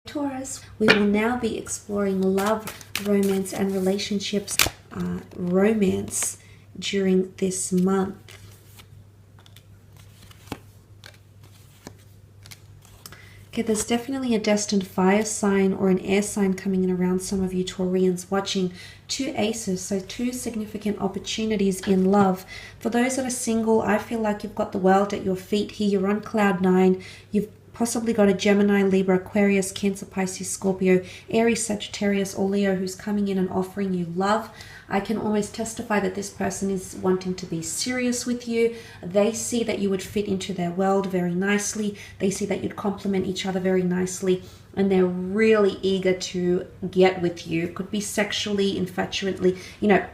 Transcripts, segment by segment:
Taurus, we will now be exploring love, romance, and relationships, romance during this month. Okay, there's definitely a destined fire sign or an air sign coming in around some of you Taurians watching. Two aces, so two significant opportunities in love. For those that are single, I feel like you've got the world at your feet here. You're on cloud nine. You've possibly got a Gemini, Libra, Aquarius, Cancer, Pisces, Scorpio, Aries, Sagittarius, or Leo who's coming in and offering you love. I can almost testify that this person is wanting to be serious with you. They see that you would fit into their world very nicely. They see that you'd complement each other very nicely. And they're really eager to get with you. Could be sexually, infatuately,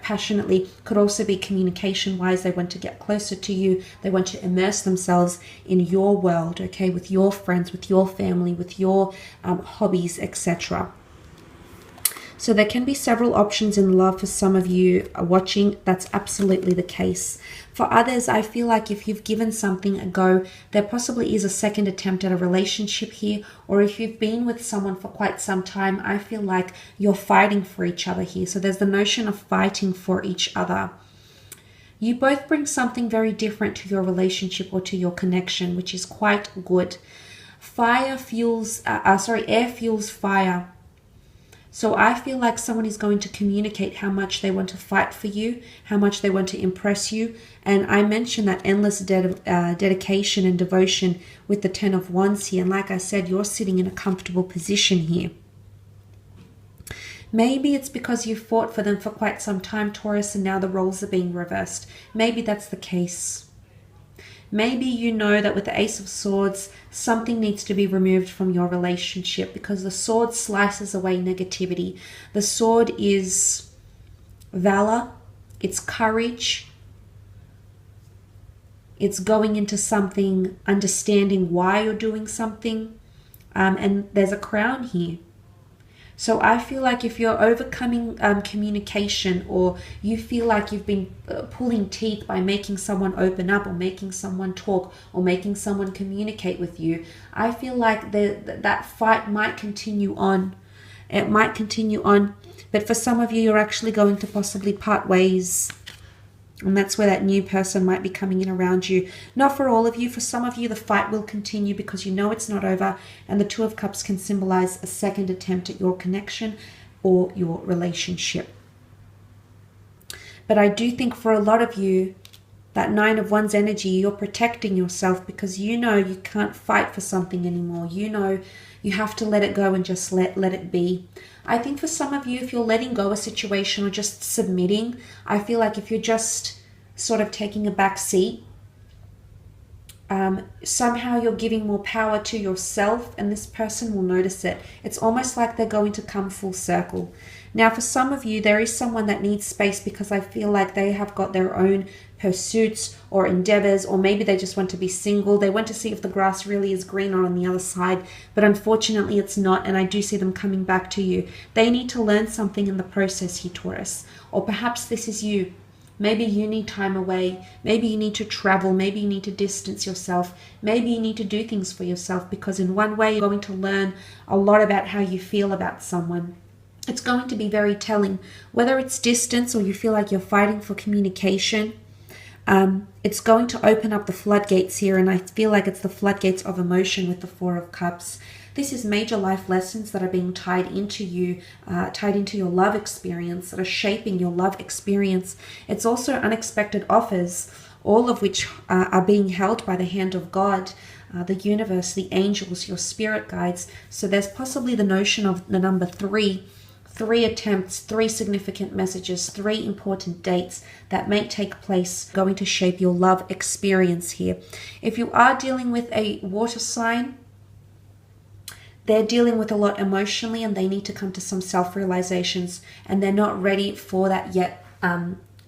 passionately. Could also be communication-wise. They want to get closer to you. They want to immerse themselves in your world, okay, with your friends, with your family, with your hobbies, etc. So there can be several options in love for some of you watching. That's absolutely the case. For others, I feel like if you've given something a go, there possibly is a second attempt at a relationship here. Or if you've been with someone for quite some time, I feel like you're fighting for each other here. So there's the notion of fighting for each other. You both bring something very different to your relationship or to your connection, which is quite good. Air fuels fire. So I feel like someone is going to communicate how much they want to fight for you, how much they want to impress you. And I mentioned that endless dedication and devotion with the Ten of Wands here. And like I said, you're sitting in a comfortable position here. Maybe it's because you fought for them for quite some time, Taurus, and now the roles are being reversed. Maybe that's the case. Maybe you know that with the Ace of Swords, something needs to be removed from your relationship because the sword slices away negativity. The sword is valor, it's courage, it's going into something, understanding why you're doing something, and there's a crown here. So I feel like if you're overcoming communication, or you feel like you've been pulling teeth by making someone open up or making someone talk or making someone communicate with you, I feel like that fight might continue on. It might continue on. But for some of you, you're actually going to possibly part ways. And that's where that new person might be coming in around you. Not for all of you. For some of you, the fight will continue because you know it's not over. And the Two of Cups can symbolize a second attempt at your connection or your relationship. But I do think for a lot of you, that Nine of Wands energy, you're protecting yourself because you know you can't fight for something anymore. You know you have to let it go and just let it be. I think for some of you, if you're letting go a situation or just submitting, I feel like if you're just sort of taking a back seat, somehow you're giving more power to yourself and this person will notice it. It's almost like they're going to come full circle. Now, for some of you, there is someone that needs space because I feel like they have got their own pursuits or endeavors, or maybe they just want to be single. They want to see if the grass really is greener on the other side, but unfortunately it's not, and I do see them coming back to you. They need to learn something in the process here, Taurus. Or perhaps this is you. Maybe you need time away. Maybe you need to travel. Maybe you need to distance yourself. Maybe you need to do things for yourself because in one way you're going to learn a lot about how you feel about someone. It's going to be very telling. Whether it's distance or you feel like you're fighting for communication, it's going to open up the floodgates here, and I feel like it's the floodgates of emotion with the Four of Cups. This is major life lessons that are being tied into you, tied into your love experience, that are shaping your love experience. It's also unexpected offers, all of which are being held by the hand of God, the universe, the angels, your spirit guides. So there's possibly the notion of the number 3. 3 attempts, 3 significant messages, 3 important dates that may take place, going to shape your love experience here. If you are dealing with a water sign, they're dealing with a lot emotionally and they need to come to some self-realizations, and they're not ready for that yet,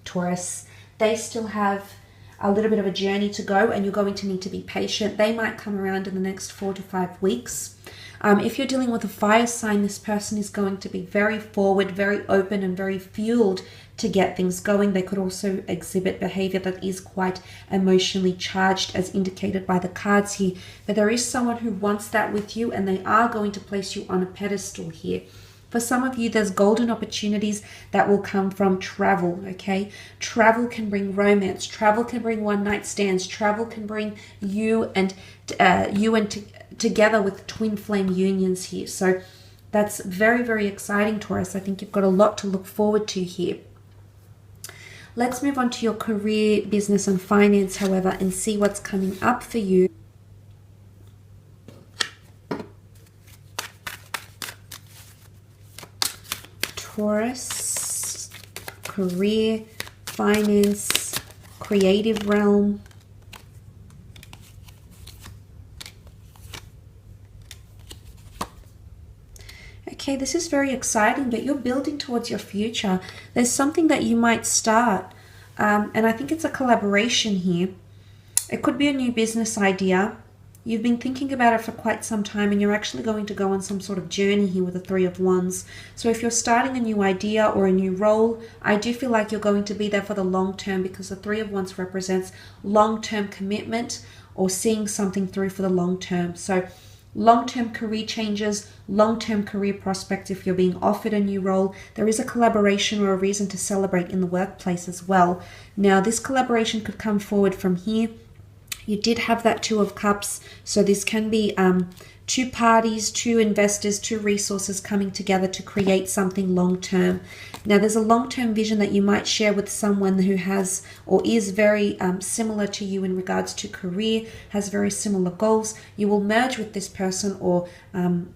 Taurus. They still have a little bit of a journey to go, and you're going to need to be patient. They might come around in the next 4 to 5 weeks. If you're dealing with a fire sign, this person is going to be very forward, very open, and very fueled to get things going. They could also exhibit behavior that is quite emotionally charged, as indicated by the cards here. But there is someone who wants that with you, and they are going to place you on a pedestal here. For some of you, there's golden opportunities that will come from travel, okay? Travel can bring romance. Travel can bring one-night stands. Travel can bring you and together with twin flame unions here. So that's very, very exciting, Taurus. I think you've got a lot to look forward to here. Let's move on to your career, business, and finance, however, and see what's coming up for you. Taurus, career, finance, creative realm. Okay, this is very exciting, but you're building towards your future. There's something that you might start, and I think it's a collaboration here. It could be a new business idea. You've been thinking about it for quite some time, and you're actually going to go on some sort of journey here with the Three of Wands. So if you're starting a new idea or a new role, I do feel like you're going to be there for the long term, because the Three of Wands represents long-term commitment or seeing something through for the long term. So long-term career changes, long-term career prospects. If you're being offered a new role, there is a collaboration or a reason to celebrate in the workplace as well. Now, this collaboration could come forward from here. You did have that Two of Cups, so this can be two parties, two investors, two resources coming together to create something long-term. Now, there's a long-term vision that you might share with someone who has or is very similar to you in regards to career, has very similar goals. You will merge with this person or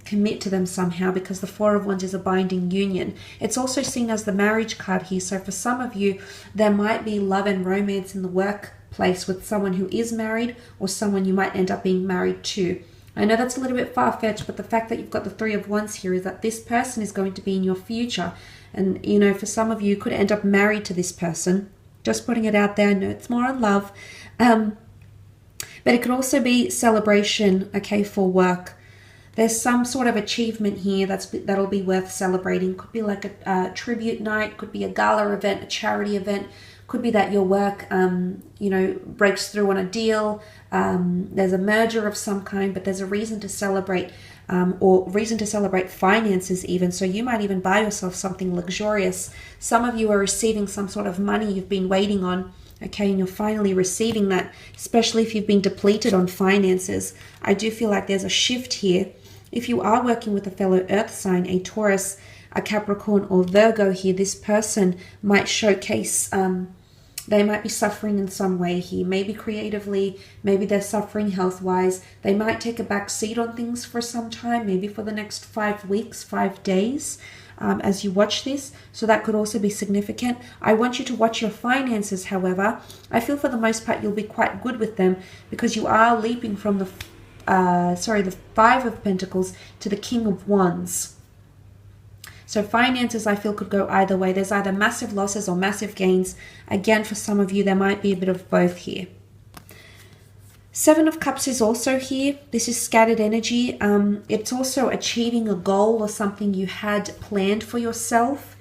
commit to them somehow, because the Four of Wands is a binding union. It's also seen as the marriage card here. So for some of you, there might be love and romance in the workplace with someone who is married or someone you might end up being married to. I know that's a little bit far-fetched, but the fact that you've got the Three of Wands here is that this person is going to be in your future. And, you know, for some of you, you could end up married to this person. Just putting it out there. I know it's more on love. But it could also be celebration, okay, for work. There's some sort of achievement here that'll be worth celebrating. Could be like a tribute night. Could be a gala event, a charity event. Could be that your work, breaks through on a deal. There's a merger of some kind, but there's a reason to celebrate, or reason to celebrate finances even. So you might even buy yourself something luxurious. Some of you are receiving some sort of money you've been waiting on, okay, and you're finally receiving that, especially if you've been depleted on finances. I do feel like there's a shift here. If you are working with a fellow earth sign, a Taurus, a Capricorn, or Virgo here, this person might showcase they might be suffering in some way here, maybe creatively, maybe they're suffering health-wise. They might take a back seat on things for some time, maybe for the next 5 weeks, 5 days, as you watch this. So that could also be significant. I want you to watch your finances, however. I feel for the most part you'll be quite good with them, because you are leaping from the Five of Pentacles to the King of Wands. So finances, I feel, could go either way. There's either massive losses or massive gains. Again, for some of you, there might be a bit of both here. Seven of Cups is also here. This is scattered energy. It's also achieving a goal or something you had planned for yourself.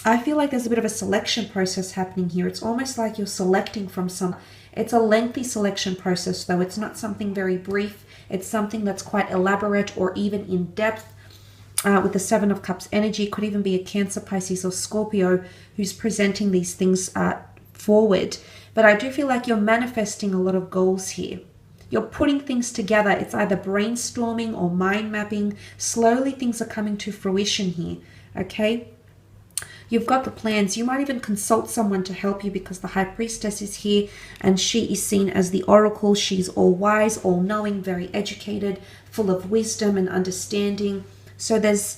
I feel like there's a bit of a selection process happening here. It's almost like you're selecting from some... It's a lengthy selection process, though. It's not something very brief. It's something that's quite elaborate or even in depth. With the Seven of Cups energy, could even be a Cancer, Pisces, or Scorpio who's presenting these things forward. But I do feel like you're manifesting a lot of goals here. You're putting things together. It's either brainstorming or mind mapping. Slowly things are coming to fruition here, okay? You've got the plans. You might even consult someone to help you, because the High Priestess is here and she is seen as the oracle. She's all wise, all knowing, very educated, full of wisdom and understanding. So there's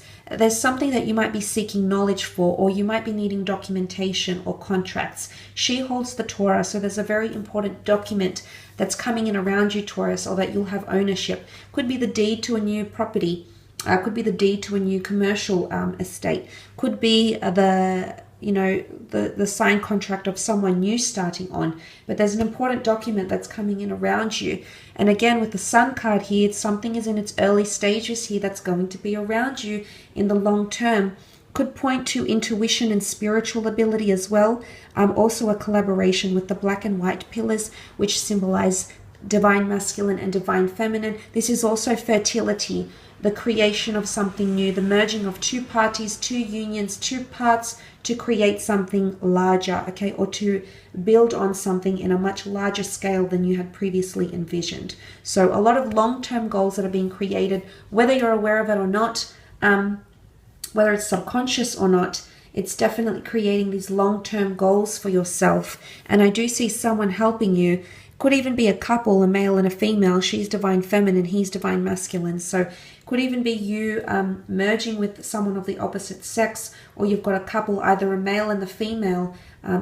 something that you might be seeking knowledge for, or you might be needing documentation or contracts. She holds the Torah, so there's a very important document that's coming in around you, Taurus, or that you'll have ownership. Could be the deed to a new property. Could be the deed to a new commercial estate. Could be the you know, the signed contract of someone new starting on, but there's an important document that's coming in around you. And again, with the Sun card here, something is in its early stages here that's going to be around you in the long term. Could point to intuition and spiritual ability as well. Also a collaboration with the black and white pillars, which symbolize divine masculine and divine feminine. This is also fertility, the creation of something new, the merging of two parties, two unions, two parts to create something larger, okay, or to build on something in a much larger scale than you had previously envisioned. So a lot of long-term goals that are being created, whether you're aware of it or not, whether it's subconscious or not, it's definitely creating these long-term goals for yourself. And I do see someone helping you. Could even be a couple, a male and a female. She's divine feminine, he's divine masculine. So could even be you merging with someone of the opposite sex, or you've got a couple, either a male and the female.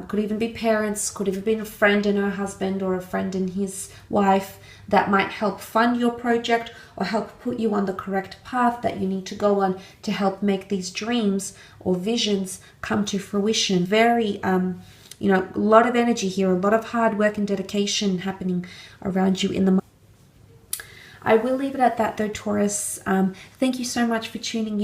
Could even be parents, could even be a friend and her husband, or a friend and his wife, that might help fund your project or help put you on the correct path that you need to go on to help make these dreams or visions come to fruition. Very, you know, a lot of energy here, a lot of hard work and dedication happening around you in the. I will leave it at that though, Taurus. Thank you so much for tuning in.